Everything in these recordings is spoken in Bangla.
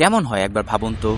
কেমন হয় একবার ভাবুন তো,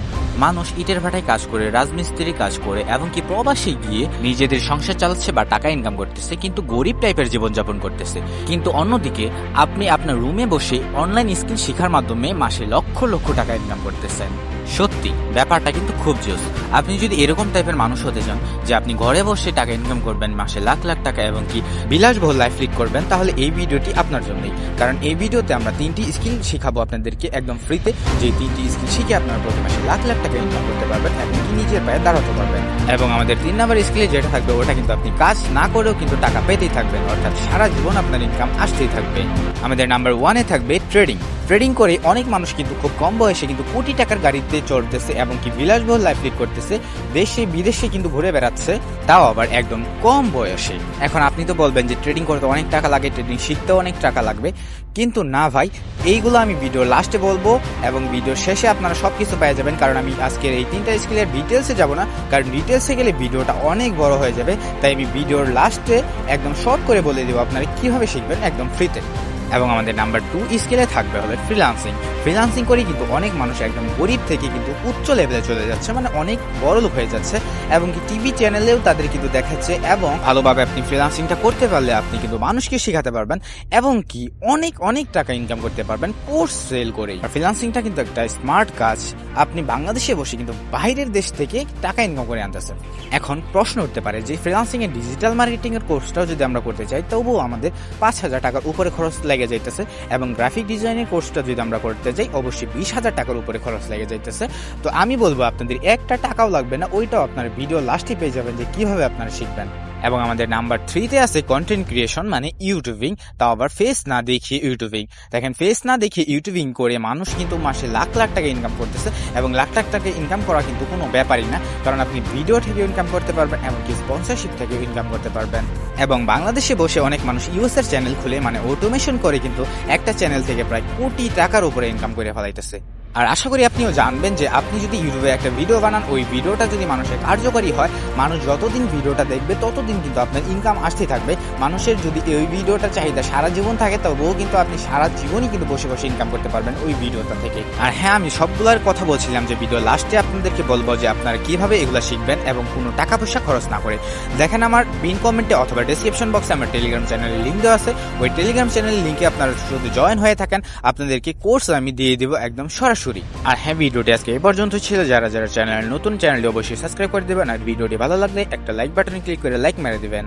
মানুষ ইটের ভাটায় কাজ করে, রাজমিস্ত্রি কাজ করে, এমনকি প্রবাসে গিয়ে নিজেদের সংসার চালাচ্ছে বা টাকা ইনকাম করতেছে, কিন্তু গরিব টাইপের জীবনযাপন করতেছে। কিন্তু অন্যদিকে আপনি আপনার রুমে বসে অনলাইন স্কিল শেখার মাধ্যমে মাসে লক্ষ লক্ষ টাকা ইনকাম করতেছেন। সত্যি ব্যাপারটা কিন্তু খুব জোস। আপনি যদি এরকম টাইপের মানুষ হতে চান যে আপনি ঘরে বসে টাকা ইনকাম করবেন, মাসে লাখ লাখ টাকা, এবং কি বিলাসবহুল লাইফ লিড করবেন, তাহলে এই ভিডিওটি আপনার জন্যই। কারণ এই ভিডিওতে আমরা 3টি স্কিল শেখাবো আপনাদেরকে একদম ফ্রিতে, যে 3টি স্কিল শিখে আপনারা প্রতি মাসে লাখ লাখ টাকা ইনকাম করতে পারবেন এবং কি নিজের পায়ে দাঁড়াতে পারবেন। এবং আমাদের 3 নাম্বার স্কিলে যেটা থাকবে ওটা কিন্তু আপনি কাজ না করেও কিন্তু টাকা পেতেই থাকবেন, অর্থাৎ সারা জীবন আপনার ইনকাম আসতেই থাকবে। আমাদের নাম্বার 1-এ থাকবে ট্রেডিং। ট্রেডিং করে অনেক মানুষ কিন্তু খুব কম বয়সে কিন্তু কোটি টাকার গাড়িতে চড়তেছে এবং কি বিলাসবহুল লাইফ লিড করতেছে, দেশে বিদেশে কিন্তু ঘুরে বেড়াচ্ছে, তাও আবার একদম কম বয়সে। এখন আপনি তো বলবেন যে ট্রেডিং করতে অনেক টাকা লাগে, ট্রেডিং শিখতেও অনেক টাকা লাগবে, কিন্তু না ভাই, এইগুলো আমি ভিডিওর লাস্টে বলবো এবং ভিডিওর শেষে আপনারা সবকিছু পেয়ে যাবেন। কারণ আমি আজকের এই 3টা স্কিলের ডিটেলসে যাব না, কারণ ডিটেলসে গেলে ভিডিওটা অনেক বড় হয়ে যাবে। তাই আমি ভিডিওর লাস্টে একদম শর্ট করে বলে দেবো আপনারা কিভাবে শিখবেন একদম ফ্রিতে। এবং আমাদের নাম্বার 2 স্কিলে থাকবে হলো ফ্রিল্যান্সিং। ফ্রিল্যান্সিং করে কিন্তু অনেক মানুষ একদম গরিব থেকে কিন্তু উচ্চ লেভেলে চলে যাচ্ছে, মানে অনেক বড় লোক হয়ে যাচ্ছে, এবং কি টিভি চ্যানেলেও তাদের কিন্তু দেখাচ্ছে। এবং ভালোভাবে আপনি ফ্রিল্যান্সিংটা করতে পারলে আপনি কিন্তু মানুষকে শেখাতে পারবেন এবং কি অনেক অনেক টাকা ইনকাম করতে পারবেন কোর্স সেল করে। আর ফ্রিল্যান্সিংটা কিন্তু একটা স্মার্ট কাজ, আপনি বাংলাদেশে বসে কিন্তু বাইরের দেশ থেকে টাকা ইনকাম করে আনতেছেন। এখন প্রশ্ন উঠতে পারে যে ফ্রিল্যান্সিং এর ডিজিটাল মার্কেটিং এর কোর্সটাও যদি আমরা করতে চাই, তবুও আমাদের 5,000 টাকার উপরে খরচ লেগে যাইতেছে, এবং গ্রাফিক ডিজাইনের কোর্সটা যদি আমরা করতে যাই অবশ্যই 20,000 টাকার উপরে খরচ লেগে যাইতেছে। তো আমি বলবো আপনাদের একটা টাকাও লাগবে না, ওইটাও আপনার ভিডিও লাস্টে পেয়ে যাবেন যে কিভাবে আপনারা শিখবেন। এবং আমাদের নাম্বার 3-তে আছে কন্টেন্ট ক্রিয়েশন, মানে ইউটিউবিং, তাও আবার ফেস না দেখিয়ে ইউটিউবিং। দেখেন, ফেস না দেখিয়ে ইউটিউবিং করে মানুষ কিন্তু মাসে লাখ লাখ টাকা ইনকাম করতেছে, এবং লাখ লাখ টাকা ইনকাম করা কিন্তু কোনো ব্যাপারই না, কারণ আপনি ভিডিও থেকে ইনকাম করতে পারবেন, এমনকি স্পন্সরশিপ থেকে ইনকাম করতে পারবেন। এবং বাংলাদেশে বসে অনেক মানুষ ইউএসএর চ্যানেল খুলে, মানে অটোমেশন করে কিন্তু একটা চ্যানেল থেকে প্রায় কোটি টাকার উপরে ইনকাম করে ফেলাইতেছে। আর আশা করি আপনিও জানবেন যে আপনি যদি ইউটিউবে একটা ভিডিও বানান, ওই ভিডিওটা যদি মানুষের কার্যকরী হয়, মানুষ যতদিন ভিডিওটা দেখবে ততদিন কিন্তু আপনার ইনকাম আসতেই থাকবে। মানুষের যদি ওই ভিডিওটার চাহিদা সারা জীবন থাকে, তবুও কিন্তু আপনি সারা জীবনই কিন্তু বসে বসে ইনকাম করতে পারবেন ওই ভিডিওটা থেকে। আর হ্যাঁ, আমি সবগুলোর কথা বলছিলাম যে ভিডিও লাস্টে আপনাদেরকে বলবো যে আপনারা কিভাবে এগুলো শিখবেন এবং কোনো টাকা পয়সা খরচ না করে। দেখেন, আমার পিন কমেন্টে অথবা ডেসক্রিপশন বক্সে আমার টেলিগ্রাম চ্যানেলের লিঙ্ক দেওয়া আছে। ওই টেলিগ্রাম চ্যানেলের লিঙ্কে আপনারা যদি জয়েন হয়ে থাকেন, আপনাদেরকে কোর্স আমি দিয়ে দেবো একদম সরাসরি। আর হ্যাঁ, ভিডিওটি আজকে এই পর্যন্ত ছিল। যারা যারা চ্যানেল নতুন, চ্যানেলটি অবশ্যই সাবস্ক্রাইব করে দেবেন, আর ভিডিওটি ভালো লাগলে একটা লাইক বাটনে ক্লিক করে লাইক মেরে দিবেন।